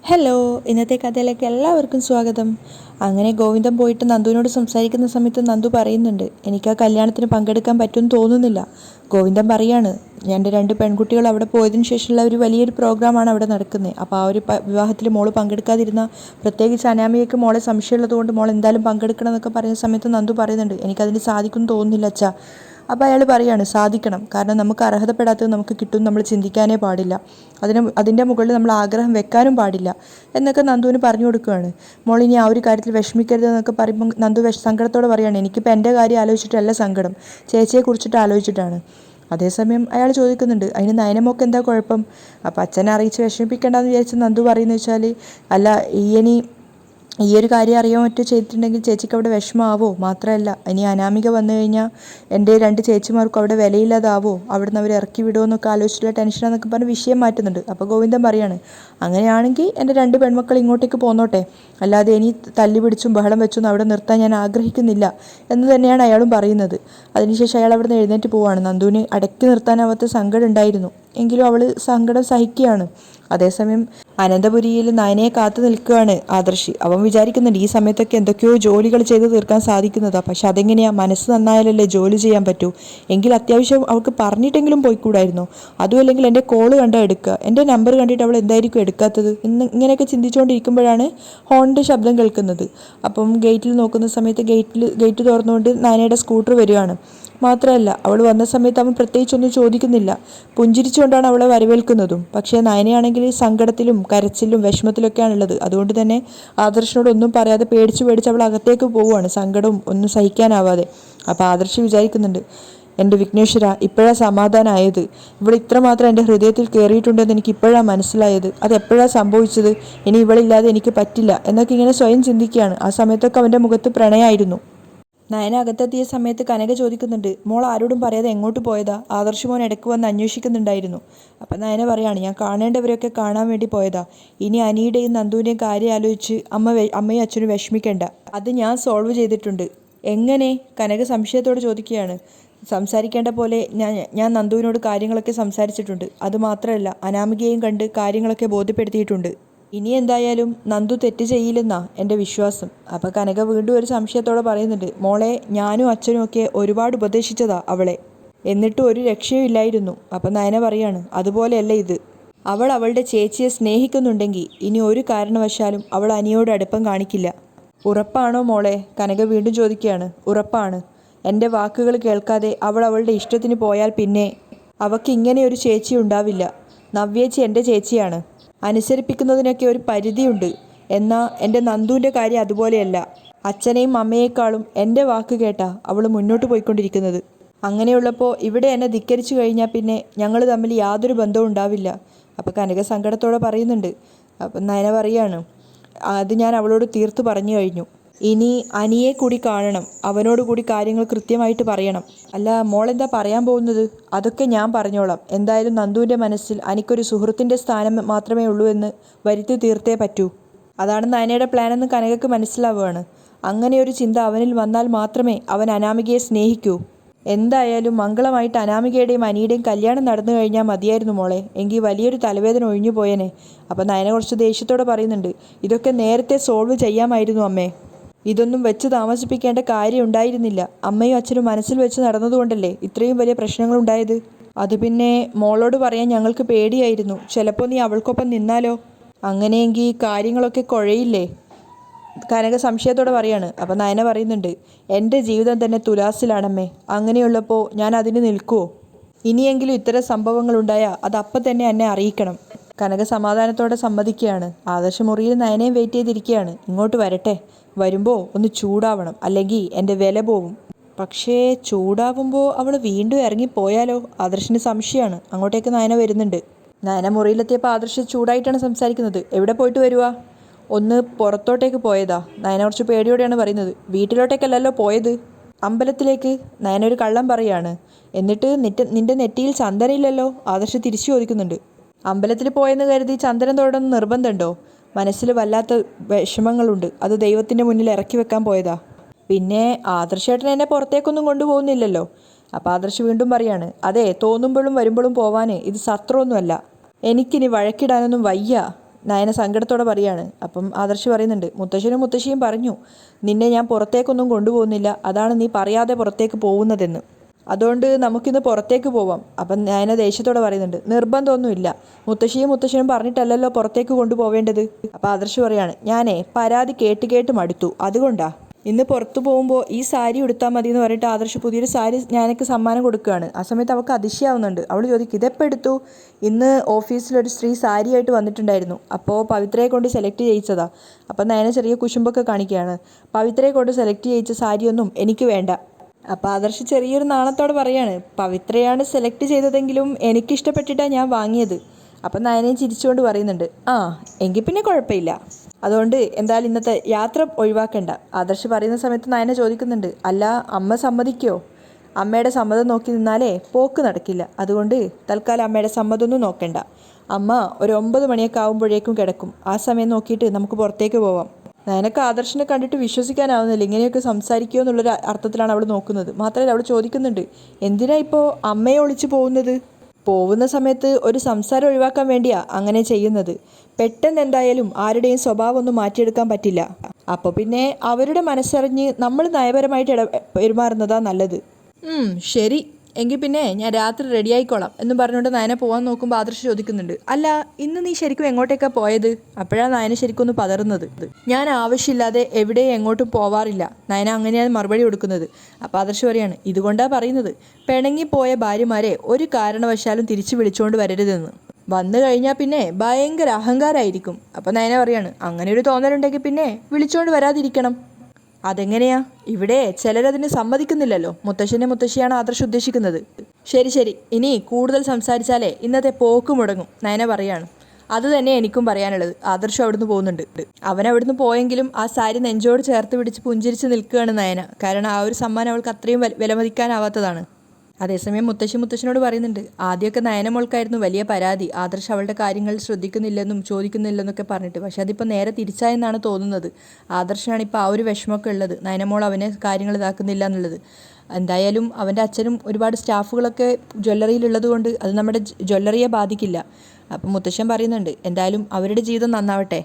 Hello, ഇന്നത്തെ കഥയിലേക്ക് എല്ലാവർക്കും സ്വാഗതം. അങ്ങനെ ഗോവിന്ദൻ പോയിട്ട് നന്ദുവിനോട് സംസാരിക്കുന്ന സമയത്ത് നന്ദു പറയുന്നുണ്ട്, എനിക്ക് ആ കല്യാണത്തിന് പങ്കെടുക്കാൻ പറ്റുമെന്ന് തോന്നുന്നില്ല. ഗോവിന്ദൻ പറയാണ്, എൻ്റെ രണ്ട് പെൺകുട്ടികൾ അവിടെ പോയതിനു ശേഷമുള്ള ഒരു വലിയൊരു പ്രോഗ്രാമാണ് അവിടെ നടക്കുന്നത്. അപ്പോൾ ആ ഒരു വിവാഹത്തിൽ മോള് പങ്കെടുക്കാതിരുന്ന, പ്രത്യേകിച്ച് അനാമികയ്ക്ക് മോളെ സംശയമുള്ളത് കൊണ്ട് മോൾ എന്തായാലും പങ്കെടുക്കണം എന്നൊക്കെ പറയുന്ന സമയത്ത് നന്ദു പറയുന്നുണ്ട്, എനിക്കതിന് സാധിക്കുമെന്ന് തോന്നുന്നില്ല അച്ഛാ. അപ്പോൾ അയാൾ പറയാണ്, സാധിക്കണം, കാരണം നമുക്ക് അർഹതപ്പെടാത്തത് നമുക്ക് കിട്ടും, നമ്മൾ ചിന്തിക്കാനേ പാടില്ല, അതിൻ്റെ മുകളിൽ നമ്മൾ ആഗ്രഹം വെക്കാനും പാടില്ല എന്നൊക്കെ നന്ദുവിന് പറഞ്ഞു കൊടുക്കുകയാണ്. മോളിനി ആ ഒരു കാര്യത്തിൽ വിഷമിക്കരുത് എന്നൊക്കെ പറയുമ്പോൾ നന്ദു സങ്കടത്തോടെ പറയുകയാണ്, എനിക്കിപ്പോൾ എൻ്റെ കാര്യം ആലോചിച്ചിട്ടല്ല സങ്കടം, ചേച്ചിയെ കുറിച്ചിട്ട് ആലോചിച്ചിട്ടാണ്. അതേസമയം അയാൾ ചോദിക്കുന്നുണ്ട്, അതിന് നയനമൊക്കെ എന്താ കുഴപ്പം? അപ്പോൾ അച്ഛനെ അറിയിച്ച് വിഷമിപ്പിക്കേണ്ടെന്ന് വിചാരിച്ച് നന്ദു പറയുന്നത് വെച്ചാൽ, അല്ല ഈ ഒരു കാര്യം അറിയാൻ മറ്റോ ചെയ്തിട്ടുണ്ടെങ്കിൽ ചേച്ചിക്ക് അവിടെ വിഷമമാവോ? മാത്രമല്ല ഇനി അനാമിക വന്നു കഴിഞ്ഞാൽ എൻ്റെ രണ്ട് ചേച്ചിമാർക്കും അവിടെ വിലയില്ലാതാവോ? അവിടെ നിന്ന് അവർ ഇറക്കി വിടുമോ എന്നൊക്കെ ആലോചിച്ചിട്ടുള്ള ടെൻഷനാന്നൊക്കെ പറഞ്ഞ് വിഷയം മാറ്റുന്നുണ്ട്. അപ്പോൾ ഗോവിന്ദൻ പറയാണ്, അങ്ങനെയാണെങ്കിൽ എൻ്റെ രണ്ട് പെൺമക്കൾ ഇങ്ങോട്ടേക്ക് പോന്നോട്ടെ, അല്ലാതെ ഇനി തല്ലി പിടിച്ചും ബഹളം വെച്ചൊന്നും അവിടെ നിർത്താൻ ഞാൻ ആഗ്രഹിക്കുന്നില്ല എന്ന് തന്നെയാണ് അയാളും പറയുന്നത്. അതിനുശേഷം അയാൾ അവിടെ നിന്ന് എഴുന്നേറ്റ് പോവാണ്. നന്ദുവിന് അടക്കി നിർത്താനാവാത്ത സങ്കടം ഉണ്ടായിരുന്നു, എങ്കിലും അവൾ സങ്കടം സഹിക്കുകയാണ്. അതേസമയം അനന്തപുരിയിൽ നയനയെ കാത്തു നിൽക്കുകയാണ് ആദർശി. അവൻ വിചാരിക്കുന്നുണ്ട് ഈ സമയത്തൊക്കെ എന്തൊക്കെയോ ജോലികൾ ചെയ്ത് തീർക്കാൻ സാധിക്കുന്നതാണ്, പക്ഷെ അതെങ്ങനെയാ? മനസ്സ് നന്നായാലല്ലേ ജോലി ചെയ്യാൻ പറ്റൂ. എങ്കിൽ അത്യാവശ്യം അവൾക്ക് പറഞ്ഞിട്ടെങ്കിലും പോയിക്കൂടായിരുന്നോ? അതും അല്ലെങ്കിൽ എൻ്റെ കോള് കണ്ടാൽ എടുക്കുക, എൻ്റെ നമ്പർ കണ്ടിട്ട് അവൾ എന്തായിരിക്കും എടുക്കാത്തത് എന്ന് ഇങ്ങനെയൊക്കെ ചിന്തിച്ചുകൊണ്ടിരിക്കുമ്പോഴാണ് ഹോണിൻ്റെ ശബ്ദം കേൾക്കുന്നത്. അപ്പം ഗേറ്റിൽ നോക്കുന്ന സമയത്ത് ഗേറ്റ് തുറന്നുകൊണ്ട് നയനയുടെ സ്കൂട്ടർ വരികയാണ്. മാത്രമല്ല അവൾ വന്ന സമയത്ത് അവൻ പ്രത്യേകിച്ചൊന്നും ചോദിക്കുന്നില്ല, പുഞ്ചിരിച്ചുകൊണ്ടാണ് അവളെ വരവേൽക്കുന്നതും. പക്ഷേ നയനയാണെങ്കിൽ സങ്കടത്തിലും കരച്ചിലും വിഷമത്തിലൊക്കെയാണുള്ളത്. അതുകൊണ്ട് തന്നെ ആദർശിനോട് ഒന്നും പറയാതെ പേടിച്ച് അവൾ അകത്തേക്ക് പോവുകയാണ്, സങ്കടവും ഒന്നും സഹിക്കാനാവാതെ. അപ്പോൾ ആദർശ് വിചാരിക്കുന്നുണ്ട്, എൻ്റെ വിഘ്നേശ്വര, ഇപ്പോഴാണ് സമാധാനമായത്. ഇവിടെ ഇത്രമാത്രം എൻ്റെ ഹൃദയത്തിൽ കയറിയിട്ടുണ്ടെന്ന് എനിക്ക് ഇപ്പോഴാണ് മനസ്സിലായത്. അതെപ്പോഴാണ് സംഭവിച്ചത്? ഇനി ഇവളില്ലാതെ എനിക്ക് പറ്റില്ല എന്നൊക്കെ ഇങ്ങനെ സ്വയം ചിന്തിക്കുകയാണ്. ആ സമയത്തൊക്കെ അവൻ്റെ മുഖത്ത് പ്രണയമായിരുന്നു. നയന അകത്തെത്തിയ സമയത്ത് കനക ചോദിക്കുന്നുണ്ട്, മോൾ ആരോടും പറയാതെ എങ്ങോട്ട് പോയതാ? ആദർശ് മോൻ ഇടയ്ക്ക് വന്ന് അന്വേഷിക്കുന്നുണ്ടായിരുന്നു. അപ്പം നയന പറയാണ്, ഞാൻ കാണേണ്ടവരൊക്കെ കാണാൻ വേണ്ടി പോയതാ. ഇനി അനിയുടെയും നന്ദുവിൻ്റെയും കാര്യം ആലോചിച്ച് അമ്മയും അച്ഛനും വിഷമിക്കേണ്ട, അത് ഞാൻ സോൾവ് ചെയ്തിട്ടുണ്ട്. എങ്ങനെ? കനക സംശയത്തോടെ ചോദിക്കുകയാണ്. സംസാരിക്കേണ്ട പോലെ ഞാൻ നന്ദുവിനോട് കാര്യങ്ങളൊക്കെ സംസാരിച്ചിട്ടുണ്ട്. അതുമാത്രമല്ല അനാമികയെയും കണ്ട് കാര്യങ്ങളൊക്കെ ബോധ്യപ്പെടുത്തിയിട്ടുണ്ട്. ഇനി എന്തായാലും നന്ദു തെറ്റ് ചെയ്യില്ലെന്നാ എൻ്റെ വിശ്വാസം. അപ്പം കനക വീണ്ടും ഒരു സംശയത്തോടെ പറയുന്നുണ്ട്, മോളെ ഞാനും അച്ഛനും ഒക്കെ ഒരുപാട് ഉപദേശിച്ചതാ അവളെ, എന്നിട്ടും ഒരു രക്ഷയും ഇല്ലായിരുന്നു. അപ്പം നയന പറയാണ്, അതുപോലെയല്ല ഇത്. അവൾ അവളുടെ ചേച്ചിയെ സ്നേഹിക്കുന്നുണ്ടെങ്കിൽ ഇനി ഒരു കാരണവശാലും അവൾ അനിയോട് അടുപ്പം കാണിക്കില്ല. ഉറപ്പാണോ മോളെ? കനക വീണ്ടും ചോദിക്കുകയാണ്. ഉറപ്പാണ്. എൻ്റെ വാക്കുകൾ കേൾക്കാതെ അവൾ അവളുടെ ഇഷ്ടത്തിന് പോയാൽ പിന്നെ അവൾക്ക് ഇങ്ങനെ ഒരു ചേച്ചി ഉണ്ടാവില്ല. നവ്യേച്ചി എൻ്റെ ചേച്ചിയാണ്. അനുസരിപ്പിക്കുന്നതിനൊക്കെ ഒരു പരിധിയുണ്ട്. എന്നാൽ എൻ്റെ നന്ദുവിൻ്റെ കാര്യം അതുപോലെയല്ല. അച്ഛനെയും അമ്മയേക്കാളും എൻ്റെ വാക്ക് കേട്ടാ അവൾ മുന്നോട്ട് പോയിക്കൊണ്ടിരിക്കുന്നത്. അങ്ങനെയുള്ളപ്പോൾ ഇവിടെ എന്നെ ധിക്കരിച്ചു കഴിഞ്ഞാൽ പിന്നെ ഞങ്ങൾ തമ്മിൽ യാതൊരു ബന്ധവും ഉണ്ടാവില്ല. അപ്പോൾ കനക സങ്കടത്തോടെ പറയുന്നുണ്ട്. അപ്പം നയന പറയാണ്, അത് ഞാൻ അവളോട് തീർത്തു പറഞ്ഞു കഴിഞ്ഞു. ഇനി അനിയെ കൂടി കാണണം, അവനോട് കൂടി കാര്യങ്ങൾ കൃത്യമായിട്ട് പറയണം. അല്ല മോളെന്താ പറയാൻ പോകുന്നത്? അതൊക്കെ ഞാൻ പറഞ്ഞോളാം. എന്തായാലും നന്ദുവിൻ്റെ മനസ്സിൽ അനിക്കൊരു സുഹൃത്തിൻ്റെ സ്ഥാനം മാത്രമേ ഉള്ളൂ എന്ന് വരുത്തി തീർത്തേ പറ്റൂ. അതാണ് നയനയുടെ പ്ലാനെന്ന് കനകക്ക് മനസ്സിലാവുകയാണ്. അങ്ങനെ ഒരു ചിന്ത അവനിൽ വന്നാൽ മാത്രമേ അവൻ അനാമികയെ സ്നേഹിക്കൂ. എന്തായാലും മംഗളമായിട്ട് അനാമികയുടെയും അനിയുടെയും കല്യാണം നടന്നു കഴിഞ്ഞാൽ മതിയായിരുന്നു മോളെ, എങ്കിൽ വലിയൊരു തലവേദന ഒഴിഞ്ഞു പോയേനെ. അപ്പം നയന കുറച്ച് ദേഷ്യത്തോടെ പറയുന്നുണ്ട്, ഇതൊക്കെ നേരത്തെ സോൾവ് ചെയ്യാമായിരുന്നു അമ്മേ. ഇതൊന്നും വെച്ച് താമസിപ്പിക്കേണ്ട കാര്യം ഉണ്ടായിരുന്നില്ല. അമ്മയും അച്ഛനും മനസ്സിൽ വെച്ച് നടന്നതുകൊണ്ടല്ലേ ഇത്രയും വലിയ പ്രശ്നങ്ങൾ ഉണ്ടായത്. അത് പിന്നെ മോളോട് പറയാൻ ഞങ്ങൾക്ക് പേടിയായിരുന്നു, ചിലപ്പോൾ നീ അവൾക്കൊപ്പം നിന്നാലോ. അങ്ങനെയെങ്കിൽ കാര്യങ്ങളൊക്കെ കുഴയില്ലേ? കനക സംശയത്തോടെ പറയാണ്. അപ്പം നയന പറയുന്നുണ്ട്, എൻ്റെ ജീവിതം തന്നെ തുലാസിലാണമ്മേ, അങ്ങനെയുള്ളപ്പോൾ ഞാൻ അതിന് നിൽക്കുമോ? ഇനിയെങ്കിലും ഇത്തരം സംഭവങ്ങൾ ഉണ്ടായാൽ അത് അപ്പം തന്നെ എന്നെ അറിയിക്കണം. കനക സമാധാനത്തോടെ സമ്മതിക്കുകയാണ്. ആദർശ മുറിയിൽ നയനയും വെയിറ്റ് ചെയ്തിരിക്കുകയാണ്. ഇങ്ങോട്ട് വരട്ടെ, വരുമ്പോൾ ഒന്ന് ചൂടാവണം, അല്ലെങ്കിൽ എൻ്റെ വില പോവും. പക്ഷേ ചൂടാവുമ്പോൾ അവൾ വീണ്ടും ഇറങ്ങിപ്പോയാലോ? ആദർശിന് സംശയമാണ്. അങ്ങോട്ടേക്ക് നയന വരുന്നുണ്ട്. നയന മുറിയിലെത്തിയപ്പോൾ ആദർശ് ചൂടായിട്ടാണ് സംസാരിക്കുന്നത്. എവിടെ പോയിട്ട് വരുവാ? ഒന്ന് പുറത്തോട്ടേക്ക് പോയതാ. നയന കുറച്ച് പേടിയോടെയാണ് പറയുന്നത്. വീട്ടിലോട്ടേക്കല്ലല്ലോ പോയത്, അമ്പലത്തിലേക്ക്. നയന ഒരു കള്ളം പറയാണ്. എന്നിട്ട് നിന്റെ നെറ്റിയിൽ ചന്ദനമില്ലല്ലോ? ആദർശ് തിരിച്ചു ചോദിക്കുന്നുണ്ട്. അമ്പലത്തിൽ പോയെന്ന് കരുതി ചന്ദനം തൊടണമെന്ന് നിർബന്ധമുണ്ടോ? മനസ്സിൽ വല്ലാത്ത വിഷമങ്ങളുണ്ട്, അത് ദൈവത്തിൻ്റെ മുന്നിൽ ഇറക്കി വെക്കാൻ പോയതാ. പിന്നെ ആദർശേട്ടൻ എന്നെ പുറത്തേക്കൊന്നും കൊണ്ടുപോകുന്നില്ലല്ലോ. അപ്പോൾ ആദർശ് വീണ്ടും പറയാണ്, അതെ തോന്നുമ്പോഴും വരുമ്പോഴും പോവാൻ ഇത് സത്രമൊന്നുമല്ല. എനിക്കിനി വഴക്കിടാനൊന്നും വയ്യ. നയന സങ്കടത്തോടെ പറയാണ്. അപ്പം ആദർശ് പറയുന്നുണ്ട്, മുത്തശ്ശനും മുത്തശ്ശിയും പറഞ്ഞു നിന്നെ ഞാൻ പുറത്തേക്കൊന്നും കൊണ്ടുപോകുന്നില്ല, അതാണ് നീ പറയാതെ പുറത്തേക്ക് പോകുന്നതെന്ന്. അതുകൊണ്ട് നമുക്കിന്ന് പുറത്തേക്ക് പോവാം. അപ്പം നയന ദേഷ്യത്തോടെ പറയുന്നുണ്ട്, നിർബന്ധമൊന്നുമില്ല, മുത്തശ്ശിയും മുത്തശ്ശനും പറഞ്ഞിട്ടല്ലല്ലോ പുറത്തേക്ക് കൊണ്ടുപോവേണ്ടത്. അപ്പം ആദർശ് പറയാണ്, ഞാനേ പരാതി കേട്ട് കേട്ട് മടുത്തു, അതുകൊണ്ടാ ഇന്ന് പുറത്തു പോകുമ്പോൾ ഈ സാരി ഉടുത്താൽ മതി എന്ന് പറഞ്ഞിട്ട് ആദർശ് പുതിയൊരു സാരി ഞാനൊക്കെ സമ്മാനം കൊടുക്കുകയാണ്. ആ സമയത്ത് അവൾക്ക് അതിശയാവുന്നുണ്ട്. അവൾ ചോദിക്കും, ഇതെപ്പോൾ എടുത്തു? ഇന്ന് ഓഫീസിലൊരു സ്ത്രീ സാരിയായിട്ട് വന്നിട്ടുണ്ടായിരുന്നു, അപ്പോൾ പവിത്രയെ കൊണ്ട് സെലക്ട് ചെയ്യിച്ചതാ. അപ്പം നയന ചെറിയ കുശുമ്പൊക്കെ കാണിക്കുകയാണ്. പവിത്രയെ കൊണ്ട് സെലക്ട് ചെയ്യിച്ച സാരിയൊന്നും എനിക്ക് വേണ്ട. അപ്പോൾ ആദർശ് ചെറിയൊരു നാണത്തോടെ പറയാണ്, പവിത്രയാണ് സെലക്ട് ചെയ്തതെങ്കിലും എനിക്കിഷ്ടപ്പെട്ടിട്ടാണ് ഞാൻ വാങ്ങിയത്. അപ്പം നയനയും ചിരിച്ചുകൊണ്ട് പറയുന്നുണ്ട്, ആ എങ്കിൽ പിന്നെ കുഴപ്പമില്ല, അതുകൊണ്ട് എന്തായാലും ഇന്നത്തെ യാത്ര ഒഴിവാക്കണ്ട. ആദർശ് പറയുന്ന സമയത്ത് നയന ചോദിക്കുന്നുണ്ട്, അല്ല അമ്മ സമ്മതിക്കോ? അമ്മയുടെ സമ്മതം നോക്കി നിന്നാലേ പോക്ക് നടക്കില്ല, അതുകൊണ്ട് തൽക്കാലം അമ്മയുടെ സമ്മതമൊന്നും നോക്കണ്ട. അമ്മ ഒരു 9 മണിയൊക്കെ ആകുമ്പോഴേക്കും കിടക്കും, ആ സമയം നോക്കിയിട്ട് നമുക്ക് പുറത്തേക്ക് പോവാം. നയനക്ക് ആദർശിനെ കണ്ടിട്ട് വിശ്വസിക്കാനാവുന്നില്ല, ഇങ്ങനെയൊക്കെ സംസാരിക്കുമോ എന്നുള്ളൊരു അർത്ഥത്തിലാണ് അവൾ നോക്കുന്നത്. മാത്രമല്ല അവൾ ചോദിക്കുന്നുണ്ട്, എന്തിനാ ഇപ്പോൾ അമ്മയെ ഒളിച്ചു പോകുന്ന സമയത്ത് ഒരു സംസാരം ഒഴിവാക്കാൻ വേണ്ടിയാ അങ്ങനെ ചെയ്യുന്നത്. പെട്ടെന്ന് എന്തായാലും ആരുടെയും സ്വഭാവം ഒന്നും മാറ്റിയെടുക്കാൻ പറ്റില്ല. അപ്പോൾ പിന്നെ അവരുടെ മനസ്സറിഞ്ഞ് നമ്മൾ നയപരമായിട്ട് പെരുമാറുന്നതാ നല്ലത്. ശരി, എങ്കിൽ പിന്നെ ഞാൻ രാത്രി റെഡി ആയിക്കോളാം എന്ന് പറഞ്ഞുകൊണ്ട് നയന പോകാൻ നോക്കുമ്പോൾ ആദർശ് ചോദിക്കുന്നുണ്ട്, അല്ല ഇന്ന് നീ ശരിക്കും എങ്ങോട്ടേക്കാണ് പോയത്? അപ്പോഴാണ് നയന ശരിക്കും ഒന്ന് പതറുന്നത്. ഞാൻ ആവശ്യമില്ലാതെ എവിടെയും എങ്ങോട്ടും പോവാറില്ല, നയന അങ്ങനെയാണ് മറുപടി കൊടുക്കുന്നത്. അപ്പോൾ ആദർശ് പറയാണ്, ഇതുകൊണ്ടാണ് പറയുന്നത് പിണങ്ങിപ്പോയ ഭാര്യമാരെ ഒരു കാരണവശാലും തിരിച്ചു വിളിച്ചുകൊണ്ട് വരരുതെന്ന്. വന്നു കഴിഞ്ഞാൽ പിന്നെ ഭയങ്കര അഹങ്കാരമായിരിക്കും. അപ്പോൾ നയന പറയാണ്, അങ്ങനെ ഒരു തോന്നലുണ്ടെങ്കിൽ പിന്നെ വിളിച്ചുകൊണ്ട് വരാതിരിക്കണം. അതെങ്ങനെയാ? ഇവിടെ ചിലരതിന് സമ്മതിക്കുന്നില്ലല്ലോ. മുത്തശ്ശൻ്റെ മുത്തശ്ശിയാണ് ആദർശ് ഉദ്ദേശിക്കുന്നത്. ശരി, ഇനി കൂടുതൽ സംസാരിച്ചാലേ ഇന്നത്തെ പോക്ക് മുടങ്ങും, നയന പറയാണ്. അത് തന്നെ എനിക്കും പറയാനുള്ളത്. ആദർശ് അവിടുന്ന് പോകുന്നുണ്ട്. അവൻ അവിടുന്ന് പോയെങ്കിലും ആ സാരി നെഞ്ചോട് ചേർത്ത് പിടിച്ച് പുഞ്ചിരിച്ച് നിൽക്കുകയാണ് നയന. കാരണം ആ ഒരു സമ്മാനം അവൾക്ക് അത്രയും വിലമതിക്കാനാവാത്തതാണ്. അതേസമയം മുത്തശ്ശനോട് പറയുന്നുണ്ട്, ആദ്യമൊക്കെ നയനമോൾക്കായിരുന്നു വലിയ പരാതി, ആദർശ് അവളുടെ കാര്യങ്ങൾ ശ്രദ്ധിക്കുന്നില്ലെന്നും ചോദിക്കുന്നില്ലെന്നൊക്കെ പറഞ്ഞിട്ട്. പക്ഷെ അതിപ്പോൾ നേരെ തിരിച്ചായെന്നാണ് തോന്നുന്നത്. ആദർശനാണ് ഇപ്പോൾ ആ ഒരു വിഷമമൊക്കെ ഉള്ളത്, നയനമോൾ അവനെ കാര്യങ്ങൾ ഇതാക്കുന്നില്ല എന്നുള്ളത്. എന്തായാലും അവൻ്റെ അച്ഛനും ഒരുപാട് സ്റ്റാഫുകളൊക്കെ ജ്വല്ലറിയിലുള്ളത് കൊണ്ട് അത് നമ്മുടെ ജ്വല്ലറിയെ ബാധിക്കില്ല. അപ്പം മുത്തശ്ശൻ പറയുന്നുണ്ട്, എന്തായാലും അവരുടെ ജീവിതം നന്നാവട്ടെ.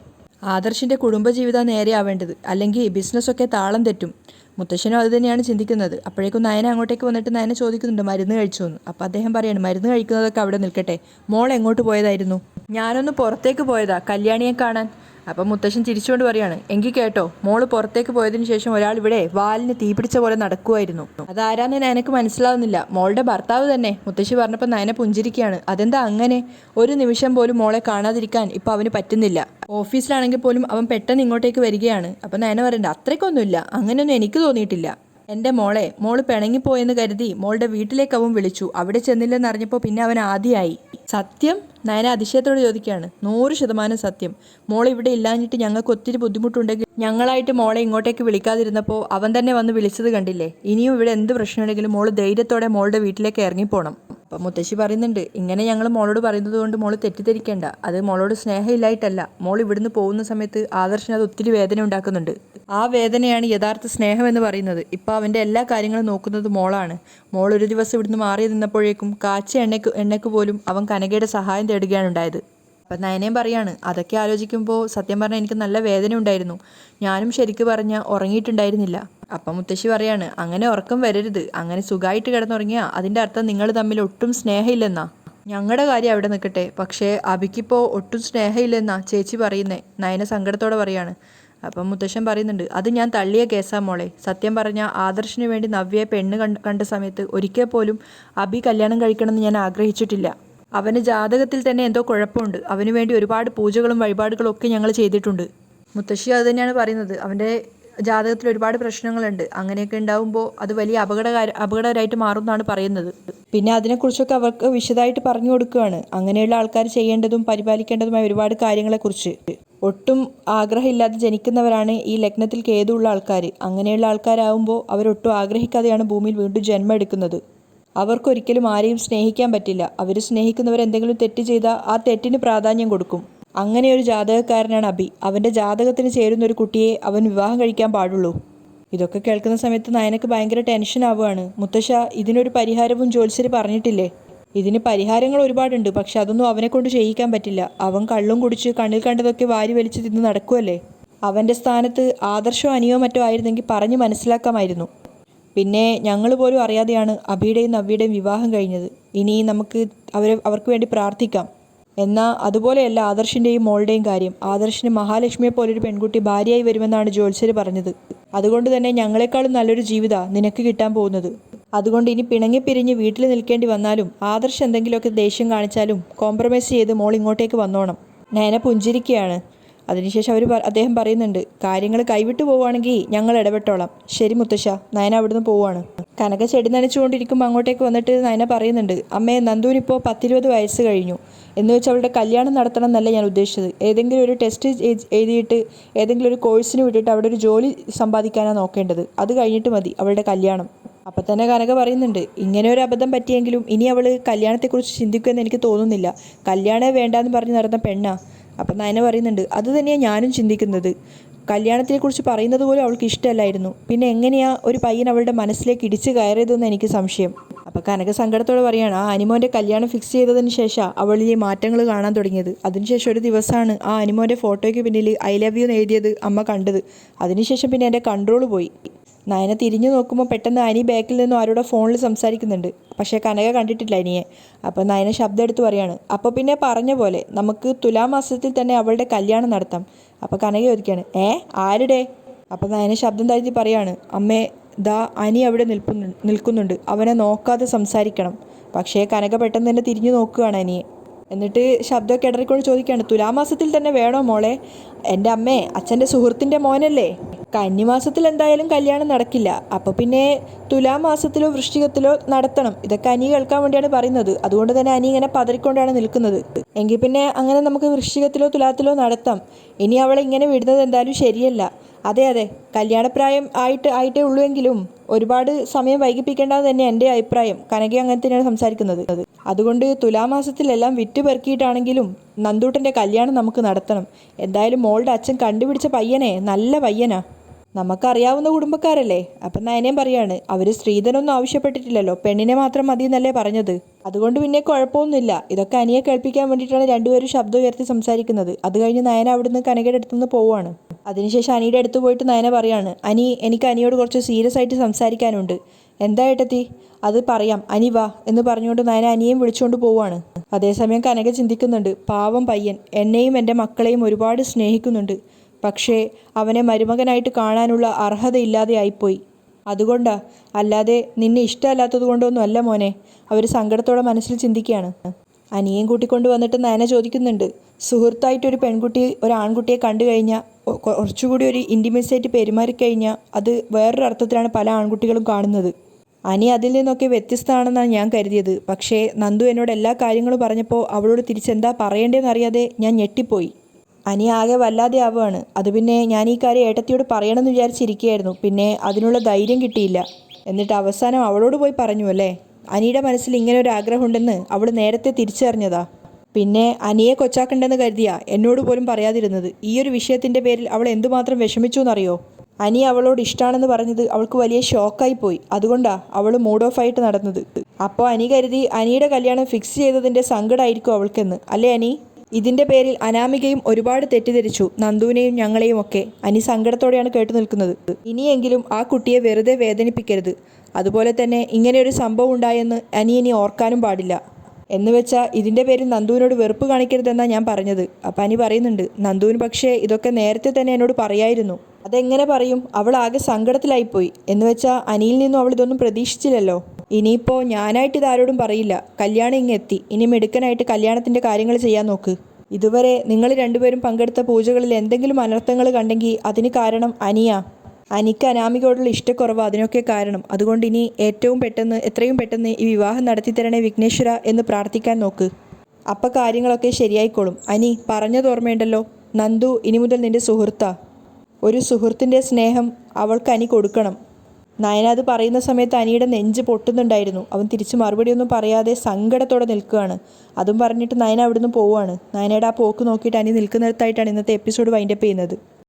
ആദർശിൻ്റെ കുടുംബജീവിതം നേരെയാവേണ്ടത്, അല്ലെങ്കിൽ ബിസിനസ്സൊക്കെ താളം തെറ്റും. മുത്തശ്ശനും അത് തന്നെയാണ് ചിന്തിക്കുന്നത്. അപ്പോഴേക്കും നയന അങ്ങോട്ടേക്ക് വന്നിട്ട് നയന ചോദിക്കുന്നുണ്ട്, മരുന്ന് കഴിച്ചു എന്ന്. അപ്പോൾ അദ്ദേഹം പറയാണ്, മരുന്ന് കഴിക്കുന്നതൊക്കെ അവിടെ നിൽക്കട്ടെ, മോൾ എങ്ങോട്ട് പോയതായിരുന്നു? ഞാനൊന്ന് പുറത്തേക്ക് പോയതാ, കല്യാണിയെ കാണാൻ. അപ്പം മുത്തശ്ശൻ ചിരിച്ചുകൊണ്ട് പറയാണ്, എങ്കിൽ കേട്ടോ, മോള് പുറത്തേക്ക് പോയതിനു ശേഷം ഒരാൾ ഇവിടെ വാലിന് തീപിടിച്ച പോലെ നടക്കുമായിരുന്നു. അതാരാന്ന് നയനക്ക് മനസ്സിലാവുന്നില്ല. മോളുടെ ഭർത്താവ് തന്നെ. മുത്തശ്ശി പറഞ്ഞപ്പോൾ നയന പുഞ്ചിരിക്കുകയാണ്. അതെന്താ അങ്ങനെ? ഒരു നിമിഷം പോലും മോളെ കാണാതിരിക്കാൻ ഇപ്പം അവന് പറ്റുന്നില്ല. ഓഫീസിലാണെങ്കിൽ പോലും അവൻ പെട്ടെന്ന് ഇങ്ങോട്ടേക്ക് വരികയാണ്. അപ്പം നയന പറയണ്ട, അത്രയ്ക്കൊന്നുമില്ല, അങ്ങനെയൊന്നും എനിക്ക് തോന്നിയിട്ടില്ല. എൻ്റെ മോള് പിണങ്ങിപ്പോയെന്ന് കരുതി മോളുടെ വീട്ടിലേക്ക് അവൻ വിളിച്ചു. അവിടെ ചെന്നില്ലെന്ന് അറിഞ്ഞപ്പോൾ പിന്നെ അവൻ ആദ്യമായി. സത്യം? നയന അതിശയത്തോട് ചോദിക്കുകയാണ്. 100% സത്യം. മോൾ ഇവിടെ ഇല്ലാഞ്ഞിട്ട് ഞങ്ങൾക്ക് ഒത്തിരി ബുദ്ധിമുട്ടുണ്ടെങ്കിൽ ഞങ്ങളായിട്ട് മോളെ ഇങ്ങോട്ടേക്ക് വിളിക്കാതിരുന്നപ്പോൾ അവൻ തന്നെ വന്ന് വിളിച്ചത് കണ്ടില്ലേ? ഇനിയും ഇവിടെ എന്ത് പ്രശ്നമുണ്ടെങ്കിലും മോള് ധൈര്യത്തോടെ മോളുടെ വീട്ടിലേക്ക് ഇറങ്ങിപ്പോണം. അപ്പം മുത്തശ്ശി പറയുന്നുണ്ട്, ഇങ്ങനെ ഞങ്ങൾ മോളോട് പറയുന്നത് കൊണ്ട് മോള് തെറ്റിദ്ധരിക്കേണ്ട. അത് മോളോട് സ്നേഹമില്ലായിട്ടല്ല. മോൾ ഇവിടുന്ന് പോകുന്ന സമയത്ത് ആദർശിന് അത് ഒത്തിരി വേദന ഉണ്ടാക്കുന്നുണ്ട്. ആ വേദനയാണ് യഥാർത്ഥ സ്നേഹം എന്ന് പറയുന്നത്. ഇപ്പോൾ അവൻ്റെ എല്ലാ കാര്യങ്ങളും നോക്കുന്നത് മോളാണ്. മോൾ ഒരു ദിവസം ഇവിടുന്ന് മാറി നിന്നപ്പോഴേക്കും കാച്ച എണ്ണയ്ക്ക് പോലും അവൻ കനകയുടെ സഹായം തേടുകയാണ് ഉണ്ടായത്. അപ്പം നയനയും പറയാണ്, അതൊക്കെ ആലോചിക്കുമ്പോൾ സത്യം പറഞ്ഞാൽ എനിക്ക് നല്ല വേദന ഉണ്ടായിരുന്നു. ഞാനും ശരിക്ക് പറഞ്ഞാൽ ഉറങ്ങിയിട്ടുണ്ടായിരുന്നില്ല. അപ്പം മുത്തശ്ശി പറയാണ്, അങ്ങനെ ഉറക്കം വരരുത്. അങ്ങനെ സുഖമായിട്ട് കിടന്നുറങ്ങിയാൽ അതിൻ്റെ അർത്ഥം നിങ്ങൾ തമ്മിൽ ഒട്ടും സ്നേഹമില്ലെന്നാ. ഞങ്ങളുടെ കാര്യം അവിടെ നിൽക്കട്ടെ, പക്ഷേ അബിക്കിപ്പോൾ ഒട്ടും സ്നേഹമില്ലെന്നാ ചേച്ചി പറയുന്നേ. നയന സങ്കടത്തോടെ പറയാണ്. അപ്പം മുത്തശ്ശൻ പറയുന്നുണ്ട്, അത് ഞാൻ തള്ളിയ കേസാ മോളെ. സത്യം പറഞ്ഞാൽ ആദർശിന് വേണ്ടി നവ്യയെ പെണ്ണ് കണ്ട സമയത്ത് ഒരിക്കൽ പോലും അബി കല്യാണം കഴിക്കണമെന്ന് ഞാൻ ആഗ്രഹിച്ചിട്ടില്ല. അവന് ജാതകത്തിൽ തന്നെ എന്തോ കുഴപ്പമുണ്ട്. അവന് വേണ്ടി ഒരുപാട് പൂജകളും വഴിപാടുകളും ഒക്കെ ഞങ്ങൾ ചെയ്തിട്ടുണ്ട്. മുത്തശ്ശി അത് തന്നെയാണ് പറയുന്നത്. അവൻ്റെ ജാതകത്തിൽ ഒരുപാട് പ്രശ്നങ്ങളുണ്ട്. അങ്ങനെയൊക്കെ ഉണ്ടാവുമ്പോൾ അത് വലിയ അപകടകരമായിട്ട് മാറുമെന്നാണ് പറയുന്നത്. പിന്നെ അതിനെക്കുറിച്ചൊക്കെ അവർക്ക് വിശദമായിട്ട് പറഞ്ഞു കൊടുക്കുകയാണ്. അങ്ങനെയുള്ള ആൾക്കാർ ചെയ്യേണ്ടതും പരിപാലിക്കേണ്ടതുമായ ഒരുപാട് കാര്യങ്ങളെക്കുറിച്ച്. ഒട്ടും ആഗ്രഹമില്ലാതെ ജനിക്കുന്നവരാണ് ഈ ലഗ്നത്തിൽ കേതുള്ള ആൾക്കാർ. അങ്ങനെയുള്ള ആൾക്കാരാവുമ്പോൾ അവരൊട്ടും ആഗ്രഹിക്കാതെയാണ് ഭൂമിയിൽ വീണ്ടും ജന്മം എടുക്കുന്നത്. അവർക്കൊരിക്കലും ആരെയും സ്നേഹിക്കാൻ പറ്റില്ല. അവർ സ്നേഹിക്കുന്നവരെന്തെങ്കിലും തെറ്റ് ചെയ്താൽ ആ തെറ്റിന് പ്രാധാന്യം കൊടുക്കും. അങ്ങനെ ഒരു ജാതകക്കാരനാണ് അബി. അവൻ്റെ ജാതകത്തിന് ചേരുന്ന ഒരു കുട്ടിയെ അവൻ വിവാഹം കഴിക്കാൻ പാടുള്ളൂ. ഇതൊക്കെ കേൾക്കുന്ന സമയത്ത് നയനക്ക് ഭയങ്കര ടെൻഷൻ ആവുകയാണ്. മുത്തശ്ശ, ഇതിനൊരു പരിഹാരവും ജ്യോത്സ്യർ പറഞ്ഞിട്ടില്ലേ? ഇതിന് പരിഹാരങ്ങൾ ഒരുപാടുണ്ട്, പക്ഷെ അതൊന്നും അവനെ കൊണ്ട് ചെയ്യിക്കാൻ പറ്റില്ല. അവൻ കള്ളും കുടിച്ച് കണ്ണിൽ കണ്ടതൊക്കെ വാരി വലിച്ച് തിന്ന് നടക്കുമല്ലേ. അവൻ്റെ സ്ഥാനത്ത് ആദർശോ അനിയോ മറ്റോ ആയിരുന്നെങ്കിൽ പറഞ്ഞ് മനസ്സിലാക്കാമായിരുന്നു. പിന്നെ ഞങ്ങൾ പോലും അറിയാതെയാണ് അഭിയുടെയും നവ്യയുടെയും വിവാഹം കഴിഞ്ഞത്. ഇനി നമുക്ക് അവർക്ക് വേണ്ടി പ്രാർത്ഥിക്കാം. എന്നാൽ അതുപോലെയല്ല ആദർശിൻ്റെയും മോളുടെയും കാര്യം. ആദർശിന് മഹാലക്ഷ്മിയെ പോലൊരു പെൺകുട്ടി ഭാര്യയായി വരുമെന്നാണ് ജ്യോത്സ്യർ പറഞ്ഞത്. അതുകൊണ്ട് തന്നെ ഞങ്ങളെക്കാളും നല്ലൊരു ജീവിതമാണ് നിനക്ക് കിട്ടാൻ പോകുന്നത്. അതുകൊണ്ട് ഇനി പിണങ്ങിപ്പിരിഞ്ഞ് വീട്ടിൽ നിൽക്കേണ്ടി വന്നാലും ആദർശ് എന്തെങ്കിലുമൊക്കെ ദേഷ്യം കാണിച്ചാലും കോംപ്രമൈസ് ചെയ്ത് മോൾ ഇങ്ങോട്ടേക്ക് വന്നോണം. നയന പുഞ്ചിരിക്കുകയാണ്. അതിനുശേഷം അദ്ദേഹം പറയുന്നുണ്ട്, കാര്യങ്ങൾ കൈവിട്ടു പോവുകയാണെങ്കിൽ ഞങ്ങൾ ഇടപെട്ടോളാം. ശരി മുത്തശ്ശ. നയന അവിടുന്ന് പോവുകയാണ്. കനക ചെടി നനച്ചുകൊണ്ടിരിക്കുമ്പോൾ അങ്ങോട്ടേക്ക് വന്നിട്ട് നയന പറയുന്നുണ്ട്, അമ്മേ നന്ദൂനിപ്പോൾ 10-20 വയസ്സ് കഴിഞ്ഞു. എന്ന് വെച്ച് അവളുടെ കല്യാണം നടത്തണം എന്നല്ല ഞാൻ ഉദ്ദേശിച്ചത്. ഏതെങ്കിലും ഒരു ടെസ്റ്റ് എഴുതിയിട്ട് ഏതെങ്കിലും ഒരു കോഴ്സിന് വിട്ടിട്ട് അവിടെ ഒരു ജോലി സമ്പാദിക്കാനാണ് നോക്കേണ്ടത്. അത് കഴിഞ്ഞിട്ട് മതി അവളുടെ കല്യാണം. അപ്പം തന്നെ കനക പറയുന്നുണ്ട്, ഇങ്ങനെ ഒരു അബദ്ധം പറ്റിയെങ്കിലും ഇനി അവൾ കല്യാണത്തെക്കുറിച്ച് ചിന്തിക്കുമെന്ന് എനിക്ക് തോന്നുന്നില്ല. കല്യാണമേ വേണ്ടാന്ന് പറഞ്ഞ് നടന്ന പെണ്ണാ. അപ്പം നയന പറയുന്നുണ്ട്, അത് തന്നെയാണ് ഞാനും ചിന്തിക്കുന്നത്. കല്യാണത്തെക്കുറിച്ച് പറയുന്നത് പോലും അവൾക്ക് ഇഷ്ടമല്ലായിരുന്നു. പിന്നെ എങ്ങനെയാ ഒരു പയ്യൻ അവളുടെ മനസ്സിലേക്ക് ഇടിച്ച് കയറിയതെന്ന് എനിക്ക് സംശയം. അപ്പോൾ കനക സങ്കടത്തോടെ പറയുകയാണ്, ആ അനിമോൻ്റെ കല്യാണം ഫിക്സ് ചെയ്തതിന് ശേഷം അവളിൽ ഈ മാറ്റങ്ങൾ കാണാൻ തുടങ്ങിയത്. അതിനുശേഷം ഒരു ദിവസമാണ് ആ അനിമോൻ്റെ ഫോട്ടോയ്ക്ക് പിന്നിൽ ഐ ലവ് യു എന്ന് എഴുതിയത് അമ്മ കണ്ടത്. അതിനുശേഷം പിന്നെ എൻ്റെ കൺട്രോൾ പോയി. നയന തിരിഞ്ഞു നോക്കുമ്പോൾ പെട്ടെന്ന് അനി ബാക്കിൽ നിന്നും ആരോടെ ഫോണിൽ സംസാരിക്കുന്നുണ്ട്. പക്ഷേ കനക കണ്ടിട്ടില്ല അനിയെ. അപ്പോൾ നയന ശബ്ദം എടുത്ത് പറയാണ്, അപ്പോൾ പിന്നെ പറഞ്ഞ പോലെ നമുക്ക് തുലാമാസത്തിൽ തന്നെ അവളുടെ കല്യാണം നടത്താം. അപ്പോൾ കനക ചോദിക്കുകയാണ്, ആരുടെ? അപ്പോൾ നയന ശബ്ദം താഴ്ത്തി പറയാണ്, അമ്മേ ദാ അനി അവിടെ നിൽക്കുന്നുണ്ട്. അവനെ നോക്കാതെ സംസാരിക്കണം. പക്ഷേ കനക പെട്ടെന്ന് തന്നെ തിരിഞ്ഞു നോക്കുകയാണ് അനിയെ. എന്നിട്ട് ശബ്ദമൊക്കെ ഇടറിക്കൊണ്ട് ചോദിക്കുകയാണ്, തുലാമാസത്തിൽ തന്നെ വേണോ മോളെ? എൻ്റെ അമ്മേ, അച്ഛൻ്റെ സുഹൃത്തിൻ്റെ മോനല്ലേ. കന്നിമാസത്തിൽ എന്തായാലും കല്യാണം നടക്കില്ല. അപ്പോൾ പിന്നെ തുലാമാസത്തിലോ വൃശ്ചികത്തിലോ നടത്തണം. ഇതൊക്കെ അനി കേൾക്കാൻ വേണ്ടിയാണ് പറയുന്നത്. അതുകൊണ്ട് തന്നെ അനി ഇങ്ങനെ പതറിക്കൊണ്ടാണ് നിൽക്കുന്നത്. എങ്കിൽ പിന്നെ അങ്ങനെ നമുക്ക് വൃശ്ചികത്തിലോ തുലാത്തിലോ നടത്താം. ഇനി അവളെ ഇങ്ങനെ വിടുന്നത് എന്തായാലും ശരിയല്ല. അതെ, കല്യാണപ്രായം ആയിട്ടേ ഉള്ളൂവെങ്കിലും ഒരുപാട് സമയം വൈകിപ്പിക്കേണ്ടത് തന്നെ എൻ്റെ അഭിപ്രായം. കനക അങ്ങനെ തന്നെയാണ് സംസാരിക്കുന്നത്. അതുകൊണ്ട് തുലാമാസത്തിലെല്ലാം വിറ്റ് പെറുക്കിയിട്ടാണെങ്കിലും നന്ദൂട്ടൻ്റെ കല്യാണം നമുക്ക് നടത്തണം. എന്തായാലും മോളുടെ അച്ഛൻ കണ്ടുപിടിച്ച പയ്യനെ നല്ല പയ്യനാ. നമുക്കറിയാവുന്ന കുടുംബക്കാരല്ലേ. അപ്പം നയനയും പറയാണ്, അവർ സ്ത്രീധനൊന്നും ആവശ്യപ്പെട്ടിട്ടില്ലല്ലോ, പെണ്ണിനെ മാത്രം മതി എന്നല്ലേ പറഞ്ഞത്. അതുകൊണ്ട് പിന്നെ കുഴപ്പമൊന്നുമില്ല. ഇതൊക്കെ അനിയെ കേൾപ്പിക്കാൻ വേണ്ടിയിട്ടാണ് രണ്ടുപേരും ശബ്ദം ഉയർത്തി സംസാരിക്കുന്നത്. അത് കഴിഞ്ഞ് നയന അവിടുന്ന് കനകയുടെ അടുത്തുനിന്ന് പോവുകയാണ്. അതിനുശേഷം അനിയുടെ അടുത്ത് പോയിട്ട് നയന പറയാണ്, എനിക്ക് അനിയോട് കുറച്ച് സീരിയസ് ആയിട്ട് സംസാരിക്കാനുണ്ട്. എന്താ ഏട്ടത്തി? അത് പറയാം, അനി വാ എന്ന് പറഞ്ഞുകൊണ്ട് നയന അനിയെയും വിളിച്ചുകൊണ്ട് പോവുകയാണ്. അതേസമയം കനക ചിന്തിക്കുന്നുണ്ട്, പാവം പയ്യൻ എന്നെയും എൻ്റെ മക്കളെയും ഒരുപാട് സ്നേഹിക്കുന്നുണ്ട്. പക്ഷേ അവനെ മരുമകനായിട്ട് കാണാനുള്ള അർഹതയില്ലാതെ ആയിപ്പോയി. അതുകൊണ്ടാ, അല്ലാതെ നിന്നെ ഇഷ്ടമല്ലാത്തത് കൊണ്ടൊന്നും അല്ല മോനെ. അവർ സങ്കടത്തോടെ മനസ്സിൽ ചിന്തിക്കുകയാണ്. അനിയേയും കൂട്ടിക്കൊണ്ട് വന്നിട്ട് നയന ചോദിക്കുന്നുണ്ട്, സുഹൃത്തായിട്ടൊരു പെൺകുട്ടി ഒരു ആൺകുട്ടിയെ കണ്ടു കഴിഞ്ഞാൽ കുറച്ചുകൂടി ഒരു ഇൻറ്റിമേസി ആയിട്ട് പെരുമാറിക്കഴിഞ്ഞാൽ അത് വേറൊരു അർത്ഥത്തിലാണ് പല ആൺകുട്ടികളും കാണുന്നത്. അനി അതിൽ നിന്നൊക്കെ വ്യത്യസ്തമാണെന്നാണ് ഞാൻ കരുതിയത്. പക്ഷേ നന്ദു എന്നോട് എല്ലാ കാര്യങ്ങളും പറഞ്ഞപ്പോൾ അവളോട് തിരിച്ചെന്താ പറയേണ്ടതെന്ന് അറിയാതെ ഞാൻ ഞെട്ടിപ്പോയി. അനി ആകെ വല്ലാതെ ആവുകയാണ്. അത് പിന്നെ ഞാൻ ഈ കാര്യം ഏട്ടത്തിയോട് പറയണമെന്ന് വിചാരിച്ചിരിക്കുകയായിരുന്നു. പിന്നെ അതിനുള്ള ധൈര്യം കിട്ടിയില്ല. എന്നിട്ട് അവസാനം അവളോട് പോയി പറഞ്ഞു അല്ലേ. അനിയുടെ മനസ്സിൽ ഇങ്ങനെ ഒരു ആഗ്രഹമുണ്ടെന്ന് അവൾ നേരത്തെ തിരിച്ചറിഞ്ഞതാ. പിന്നെ അനിയെ കൊച്ചാക്കണ്ടെന്ന് കരുതിയാ എന്നോട് പോലും പറയാതിരുന്നത്. ഈ ഒരു വിഷയത്തിൻ്റെ പേരിൽ അവൾ എന്തുമാത്രം വിഷമിച്ചു എന്നറിയോ? അനി അവളോട് ഇഷ്ടമാണെന്ന് പറഞ്ഞത് അവൾക്ക് വലിയ ഷോക്കായി പോയി. അതുകൊണ്ടാ അവൾ മൂഡ് ഓഫ് ആയിട്ട് നടന്നത്. അപ്പോൾ അനി കരുതി അനിയുടെ കല്യാണം ഫിക്സ് ചെയ്തതിൻ്റെ സങ്കടമായിരിക്കും അവൾക്കെന്ന്. അല്ലേ അനി? ഇതിൻ്റെ പേരിൽ അനാമികയും ഒരുപാട് തെറ്റിദ്ധരിച്ചു, നന്ദുവിനെയും ഞങ്ങളെയും ഒക്കെ. അനി സങ്കടത്തോടെയാണ് കേട്ടു നിൽക്കുന്നത്. ഇനിയെങ്കിലും ആ കുട്ടിയെ വെറുതെ വേദനിപ്പിക്കരുത്. അതുപോലെ തന്നെ ഇങ്ങനെയൊരു സംഭവം ഉണ്ടായെന്ന് അനി ഇനി ഓർക്കാനും പാടില്ല. എന്ന് വെച്ചാൽ ഇതിൻ്റെ പേരിൽ നന്ദുവിനോട് വെറുപ്പ് കാണിക്കരുതെന്നാണ് ഞാൻ പറഞ്ഞത്. അപ്പം അനി പറയുന്നുണ്ട്, നന്ദുവിന് പക്ഷേ ഇതൊക്കെ നേരത്തെ തന്നെ എന്നോട് പറയായിരുന്നു. അതെങ്ങനെ പറയും? അവൾ ആകെ സങ്കടത്തിലായിപ്പോയി. എന്ന് വെച്ചാൽ അനിയിൽ നിന്നും അവൾ ഇതൊന്നും പ്രതീക്ഷിച്ചില്ലല്ലോ. ഇനിയിപ്പോൾ ഞാനായിട്ട് ഇതാരോടും പറയില്ല. കല്യാണം ഇങ്ങെത്തി. ഇനി മിടുക്കനായിട്ട് കല്യാണത്തിൻ്റെ കാര്യങ്ങൾ ചെയ്യാൻ നോക്ക്. ഇതുവരെ നിങ്ങൾ രണ്ടുപേരും പങ്കെടുത്ത പൂജകളിൽ എന്തെങ്കിലും അനർത്ഥങ്ങൾ കണ്ടെങ്കിൽ അതിന് കാരണം അനിയാ. അനിക്ക് അനാമികയോടുള്ള ഇഷ്ടക്കുറവ് അതിനൊക്കെ കാരണം. അതുകൊണ്ട് ഇനി എത്രയും പെട്ടെന്ന് ഈ വിവാഹം നടത്തിത്തരണേ വിഘ്നേശ്വര എന്ന് പ്രാർത്ഥിക്കാൻ നോക്ക്. അപ്പം കാര്യങ്ങളൊക്കെ ശരിയായിക്കോളും. അനി പറഞ്ഞത് ഓർമ്മയുണ്ടല്ലോ, നന്ദു ഇനി മുതൽ നിൻ്റെ സുഹൃത്താ. ഒരു സുഹൃത്തിൻ്റെ സ്നേഹം അവൾക്ക് അനി കൊടുക്കണം. നയന അത് പറയുന്ന സമയത്ത് അനിയുടെ നെഞ്ച് പൊട്ടുന്നുണ്ടായിരുന്നു. അവൻ തിരിച്ച് മറുപടിയൊന്നും പറയാതെ സങ്കടത്തോടെ നിൽക്കുകയാണ്. അതും പറഞ്ഞിട്ട് നയന അവിടുന്ന് പോവുകയാണ്. നയനയുടെ ആ പോക്ക് നോക്കിയിട്ട് അനി നിൽക്കുന്നിടത്തായിട്ടാണ് ഇന്നത്തെ എപ്പിസോഡ് വൈൻഡപ്പ് ചെയ്യുന്നത്.